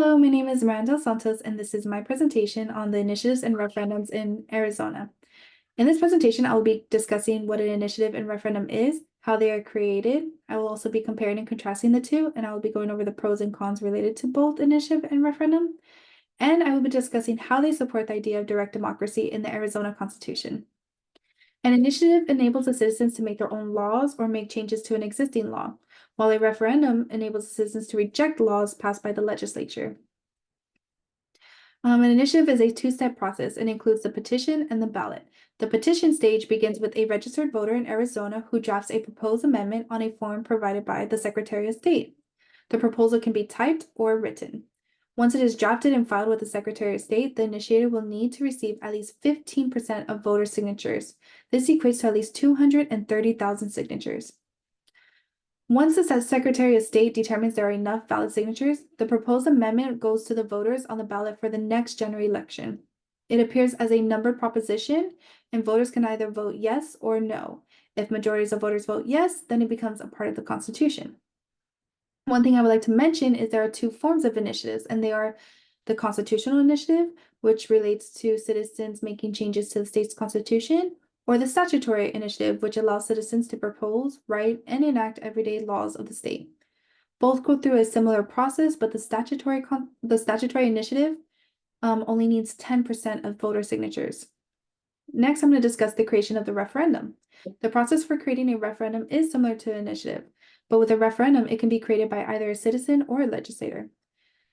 Hello, my name is Miranda Santos, and this is my presentation on the initiatives and referendums in Arizona. In this presentation, I will be discussing what an initiative and referendum is, how they are created. I will also be comparing and contrasting the two, and I will be going over the pros and cons related to both initiative and referendum. And I will be discussing how they support the idea of direct democracy in the Arizona Constitution. An initiative enables the citizens to make their own laws or make changes to an existing law, while a referendum enables the citizens to reject laws passed by the legislature. An initiative is a two-step process and includes the petition and the ballot. The petition stage begins with a registered voter in Arizona who drafts a proposed amendment on a form provided by the Secretary of State. The proposal can be typed or written. Once it is drafted and filed with the Secretary of State, the initiator will need to receive at least 15% of voter signatures. This equates to at least 230,000 signatures. Once the Secretary of State determines there are enough valid signatures, the proposed amendment goes to the voters on the ballot for the next general election. It appears as a numbered proposition, and voters can either vote yes or no. If majorities of voters vote yes, then it becomes a part of the Constitution. One thing I would like to mention is there are two forms of initiatives, and they are the constitutional initiative, which relates to citizens making changes to the state's constitution, or the statutory initiative, which allows citizens to propose, write, and enact everyday laws of the state. Both go through a similar process, but the statutory initiative only needs 10% of voter signatures. Next, I'm going to discuss the creation of the referendum. The process for creating a referendum is similar to an initiative, but with a referendum, it can be created by either a citizen or a legislator.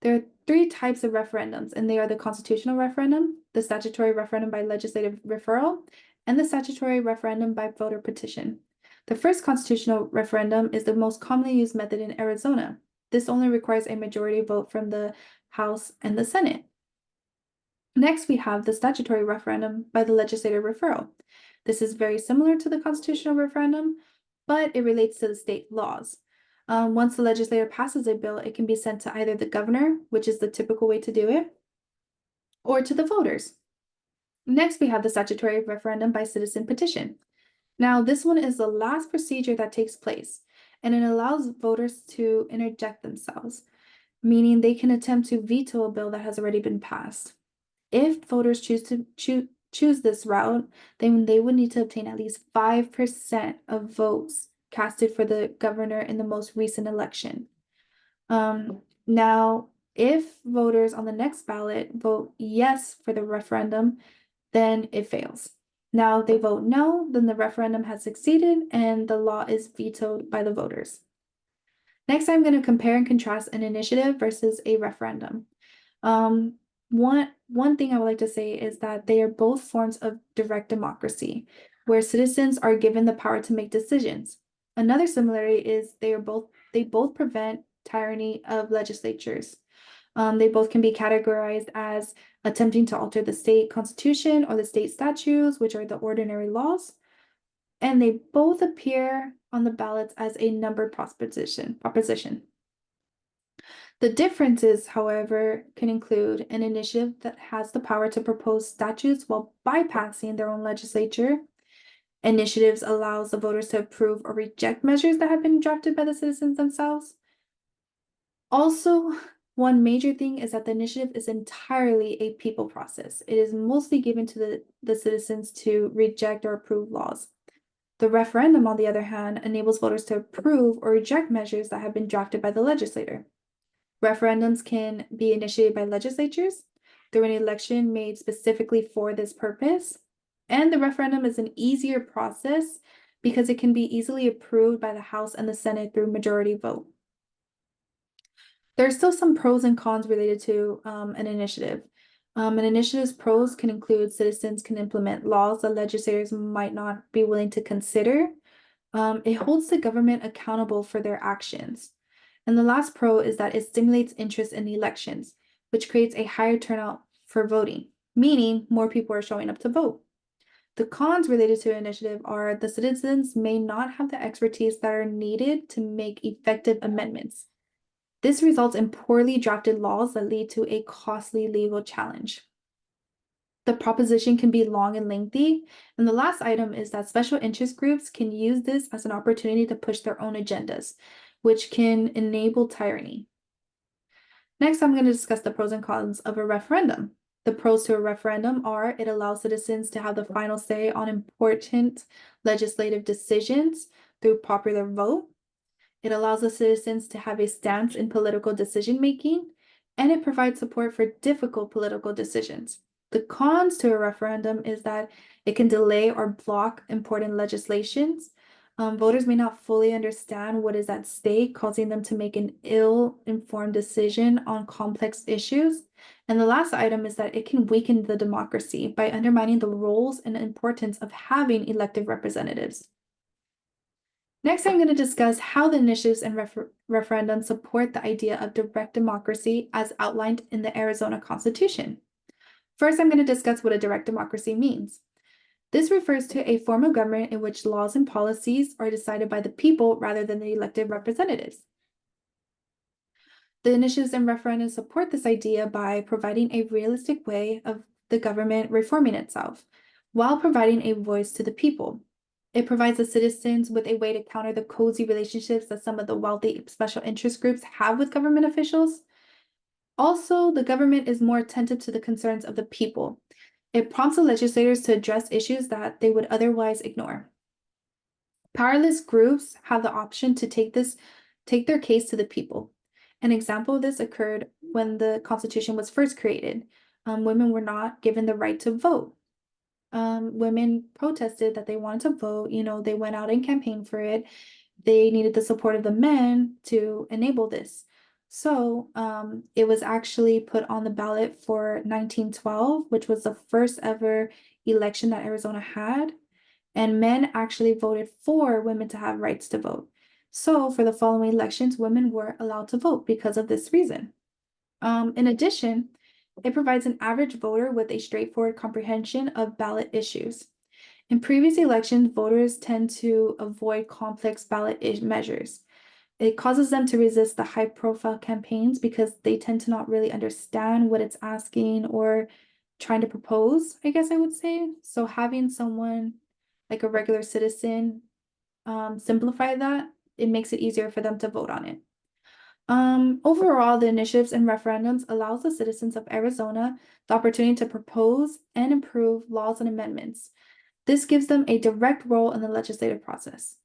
There are three types of referendums, and they are the constitutional referendum, the statutory referendum by legislative referral, and the statutory referendum by voter petition. The first constitutional referendum is the most commonly used method in Arizona. This only requires a majority vote from the House and the Senate. Next, we have the statutory referendum by the legislative referral. This is very similar to the constitutional referendum, but it relates to the state laws. Once the legislature passes a bill, it can be sent to either the governor, which is the typical way to do it, or to the voters. Next, we have the statutory referendum by citizen petition. Now, this one is the last procedure that takes place, and it allows voters to interject themselves, meaning they can attempt to veto a bill that has already been passed. If voters choose this route, then they would need to obtain at least 5% of votes casted for the governor in the most recent election. Now, if voters on the next ballot vote yes for the referendum, then it fails. Now, if they vote no, then the referendum has succeeded and the law is vetoed by the voters. Next, I'm going to compare and contrast an initiative versus a referendum. One thing I would like to say is that they are both forms of direct democracy, where citizens are given the power to make decisions. Another similarity is they both prevent tyranny of legislatures. They both can be categorized as attempting to alter the state constitution or the state statutes, which are the ordinary laws. And they both appear on the ballots as a numbered proposition. The differences, however, can include an initiative that has the power to propose statutes while bypassing their own legislature. Initiatives allows the voters to approve or reject measures that have been drafted by the citizens themselves. Also, one major thing is that the initiative is entirely a people process. It is mostly given to the citizens to reject or approve laws. The referendum, on the other hand, enables voters to approve or reject measures that have been drafted by the legislator. Referendums can be initiated by legislatures through an election made specifically for this purpose. And the referendum is an easier process because it can be easily approved by the House and the Senate through majority vote. There are still some pros and cons related to an initiative. An initiative's pros can include citizens can implement laws that legislators might not be willing to consider. It holds the government accountable for their actions. And the last pro is that it stimulates interest in the elections, which creates a higher turnout for voting, meaning more people are showing up to vote. The cons related to an initiative are the citizens may not have the expertise that are needed to make effective amendments. This results in poorly drafted laws that lead to a costly legal challenge. The proposition can be long and lengthy. And the last item is that special interest groups can use this as an opportunity to push their own agendas, which can enable tyranny. Next, I'm going to discuss the pros and cons of a referendum. The pros to a referendum are it allows citizens to have the final say on important legislative decisions through popular vote. It allows the citizens to have a stance in political decision making, and it provides support for difficult political decisions. The cons to a referendum is that it can delay or block important legislations. Voters may not fully understand what is at stake, causing them to make an ill-informed decision on complex issues. And the last item is that it can weaken the democracy by undermining the roles and importance of having elected representatives. Next, I'm going to discuss how the initiatives and referendums support the idea of direct democracy as outlined in the Arizona Constitution. First, I'm going to discuss what a direct democracy means. This refers to a form of government in which laws and policies are decided by the people rather than the elected representatives. The initiatives and referendums support this idea by providing a realistic way of the government reforming itself, while providing a voice to the people. It provides the citizens with a way to counter the cozy relationships that some of the wealthy special interest groups have with government officials. Also, the government is more attentive to the concerns of the people. It prompts the legislators to address issues that they would otherwise ignore. Powerless groups have the option to take their case to the people. An example of this occurred when the Constitution was first created. Women were not given the right to vote. Women protested that they wanted to vote. They went out and campaigned for it. They needed the support of the men to enable this. So it was actually put on the ballot for 1912, which was the first ever election that Arizona had. And men actually voted for women to have rights to vote. So for the following elections, women were allowed to vote because of this reason. In addition, it provides an average voter with a straightforward comprehension of ballot issues. In previous elections, voters tend to avoid complex ballot measures. It causes them to resist the high-profile campaigns because they tend to not really understand what it's asking or trying to propose, I guess I would say. So having someone like a regular citizen simplify that, it makes it easier for them to vote on it. Overall, the initiatives and referendums allows the citizens of Arizona the opportunity to propose and improve laws and amendments. This gives them a direct role in the legislative process.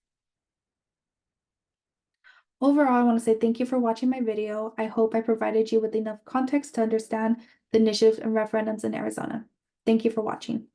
Overall, I want to say thank you for watching my video. I hope I provided you with enough context to understand the initiatives and referendums in Arizona. Thank you for watching.